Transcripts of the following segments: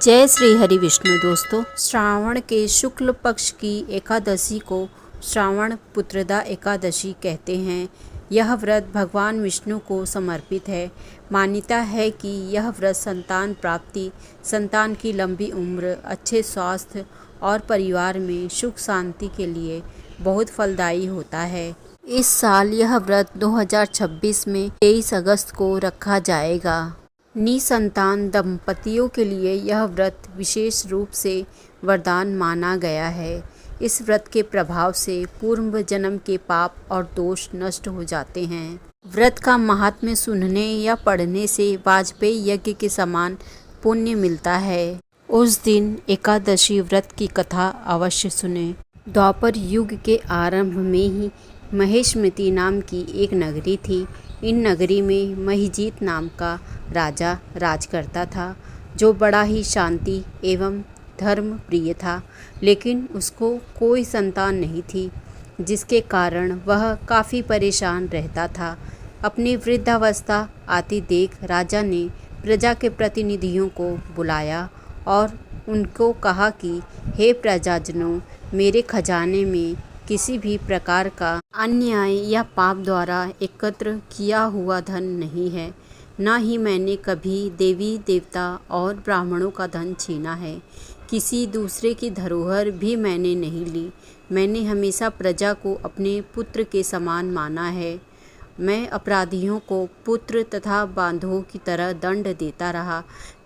जय श्री हरि विष्णु। दोस्तों, श्रावण के शुक्ल पक्ष की एकादशी को श्रावण पुत्रदा एकादशी कहते हैं। यह व्रत भगवान विष्णु को समर्पित है। मान्यता है कि यह व्रत संतान प्राप्ति, संतान की लंबी उम्र, अच्छे स्वास्थ्य और परिवार में सुख शांति के लिए बहुत फलदायी होता है। इस साल यह व्रत 2026 में 23 अगस्त को रखा जाएगा। निसंतान दंपतियों के लिए यह व्रत विशेष रूप से वरदान माना गया है। इस व्रत के प्रभाव से पूर्व जन्म के पाप और दोष नष्ट हो जाते हैं। व्रत का महात्म्य सुनने या पढ़ने से वाजपेयी यज्ञ के समान पुण्य मिलता है। उस दिन एकादशी व्रत की कथा अवश्य सुने। द्वापर युग के आरंभ में ही महेशमती नाम की एक नगरी थी। इन नगरी में महिजीत नाम का राजा राज करता था, जो बड़ा ही शांति एवं धर्म प्रिय था। लेकिन उसको कोई संतान नहीं थी, जिसके कारण वह काफ़ी परेशान रहता था। अपनी वृद्धावस्था आती देख राजा ने प्रजा के प्रतिनिधियों को बुलाया और उनको कहा कि हे प्रजाजनों, मेरे खजाने में किसी भी प्रकार का अन्याय या पाप द्वारा एकत्र किया हुआ धन नहीं है। न ही मैंने कभी देवी देवता और ब्राह्मणों का धन छीना है। किसी दूसरे की धरोहर भी मैंने नहीं ली। मैंने हमेशा प्रजा को अपने पुत्र के समान माना है। मैं अपराधियों को पुत्र तथा बांधों की तरह दंड देता रहा।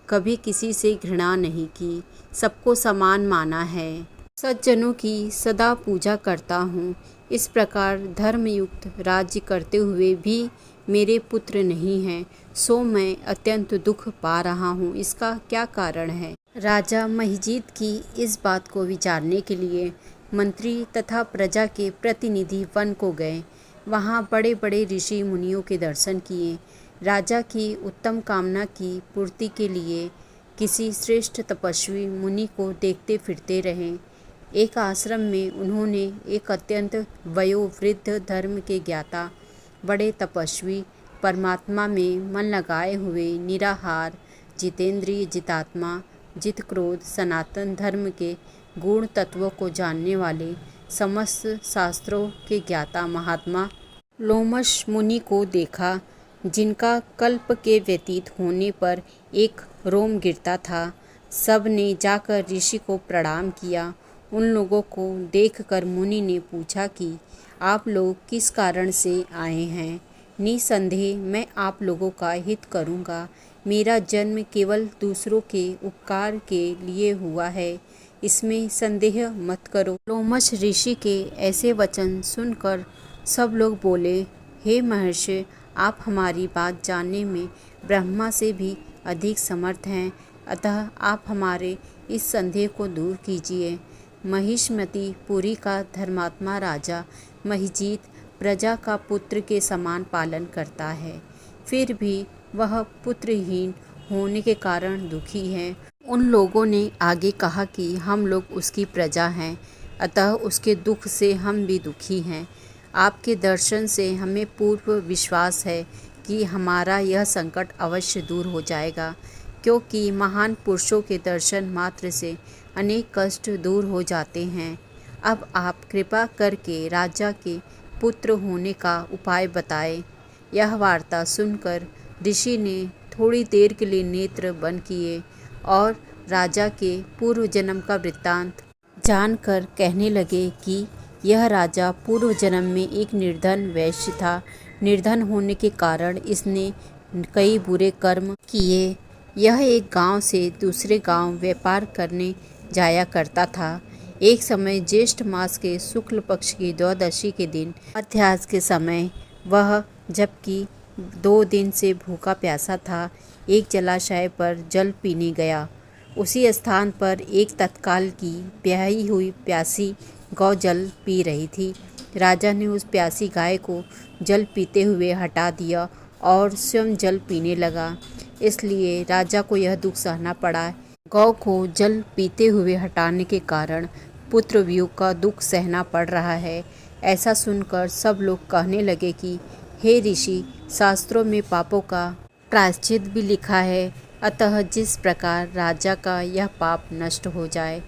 कभी किसी से घृणा नहीं की, सबको समान माना है। सज्जनों की सदा पूजा करता हूँ। इस प्रकार धर्मयुक्त राज्य करते हुए भी मेरे पुत्र नहीं हैं, सो मैं अत्यंत दुख पा रहा हूँ। इसका क्या कारण है? राजा महिजीत की इस बात को विचारने के लिए मंत्री तथा प्रजा के प्रतिनिधि वन को गए। वहाँ बड़े बड़े ऋषि मुनियों के दर्शन किए। राजा की उत्तम कामना की पूर्ति के लिए किसी श्रेष्ठ तपस्वी मुनि को देखते फिरते रहे। एक आश्रम में उन्होंने एक अत्यंत वयोवृद्ध धर्म के ज्ञाता, बड़े तपस्वी, परमात्मा में मन लगाए हुए, निराहार, जितेंद्रिय, जितात्मा, जित क्रोध, सनातन धर्म के गुण तत्वों को जानने वाले, समस्त शास्त्रों के ज्ञाता महात्मा लोमश मुनि को देखा, जिनका कल्प के व्यतीत होने पर एक रोम गिरता था। सब ने जाकर ऋषि को प्रणाम किया। उन लोगों को देखकर मुनि ने पूछा कि आप लोग किस कारण से आए हैं? निसंदेह मैं आप लोगों का हित करूंगा। मेरा जन्म केवल दूसरों के उपकार के लिए हुआ है, इसमें संदेह मत करो। लोमश ऋषि के ऐसे वचन सुनकर सब लोग बोले, हे महर्षि, आप हमारी बात जानने में ब्रह्मा से भी अधिक समर्थ हैं, अतः आप हमारे इस संदेह को दूर कीजिए। महिष्मती पुरी का धर्मात्मा राजा महिजीत प्रजा का पुत्र के समान पालन करता है, फिर भी वह पुत्रहीन होने के कारण दुखी है। उन लोगों ने आगे कहा कि हम लोग उसकी प्रजा हैं, अतः उसके दुख से हम भी दुखी हैं। आपके दर्शन से हमें पूर्ण विश्वास है कि हमारा यह संकट अवश्य दूर हो जाएगा, क्योंकि महान पुरुषों के दर्शन मात्र से अनेक कष्ट दूर हो जाते हैं। अब आप कृपा करके राजा के पुत्र होने का उपाय बताएं। यह वार्ता सुनकर ऋषि ने थोड़ी देर के लिए नेत्र बंद किए और राजा के पूर्व जन्म का वृत्तांत जानकर कहने लगे कि यह राजा पूर्व जन्म में एक निर्धन वैश्य था। निर्धन होने के कारण इसने कई बुरे कर्म किए। यह एक गांव से दूसरे गांव व्यापार करने जाया करता था। एक समय ज्येष्ठ मास के शुक्ल पक्ष की द्वादशी के दिन अध्यास के समय वह, जबकि 2 दिन से भूखा प्यासा था, एक जलाशय पर जल पीने गया। उसी स्थान पर एक तत्काल की ब्याही हुई प्यासी गौ जल पी रही थी। राजा ने उस प्यासी गाय को जल पीते हुए हटा दिया और स्वयं जल पीने लगा। इसलिए राजा को यह दुख सहना पड़ा। गौ को जल पीते हुए हटाने के कारण पुत्र वियोग का दुख सहना पड़ रहा है। ऐसा सुनकर सब लोग कहने लगे कि हे ऋषि, शास्त्रों में पापों का प्रायश्चित भी लिखा है, अतः जिस प्रकार राजा का यह पाप नष्ट हो जाए,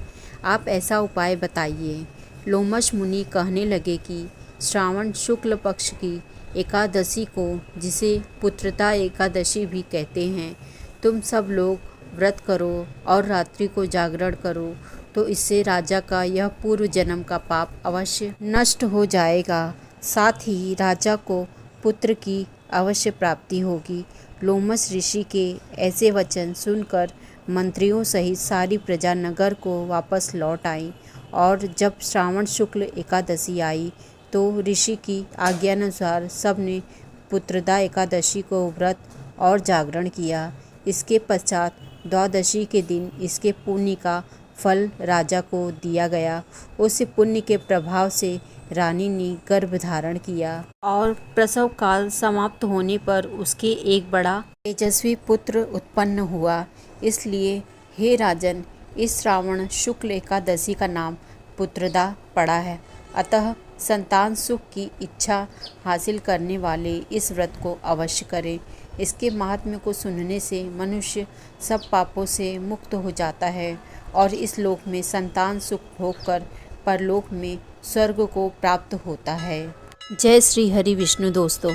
आप ऐसा उपाय बताइए। लोमश मुनि कहने लगे कि श्रावण शुक्ल पक्ष की एकादशी को, जिसे पुत्रदा एकादशी भी कहते हैं, तुम सब लोग व्रत करो और रात्रि को जागरण करो, तो इससे राजा का यह पूर्व जन्म का पाप अवश्य नष्ट हो जाएगा। साथ ही राजा को पुत्र की अवश्य प्राप्ति होगी। लोमश ऋषि के ऐसे वचन सुनकर मंत्रियों सहित सारी प्रजा नगर को वापस लौट आई, और जब श्रावण शुक्ल एकादशी आई तो ऋषि की आज्ञानुसार सबने पुत्रदा एकादशी को व्रत और जागरण किया। इसके पश्चात द्वादशी के दिन इसके पुण्य का फल राजा को दिया गया। उस पुण्य के प्रभाव से रानी ने गर्भ धारण किया और प्रसव काल समाप्त होने पर उसके एक बड़ा तेजस्वी पुत्र उत्पन्न हुआ। इसलिए हे राजन, इस श्रावण शुक्ल एकादशी का नाम पुत्रदा पड़ा है। अतः संतान सुख की इच्छा हासिल करने वाले इस व्रत को अवश्य करें। इसके महात्म्य को सुनने से मनुष्य सब पापों से मुक्त हो जाता है और इस लोक में संतान सुख भोगकर परलोक में स्वर्ग को प्राप्त होता है। जय श्री हरि विष्णु दोस्तों।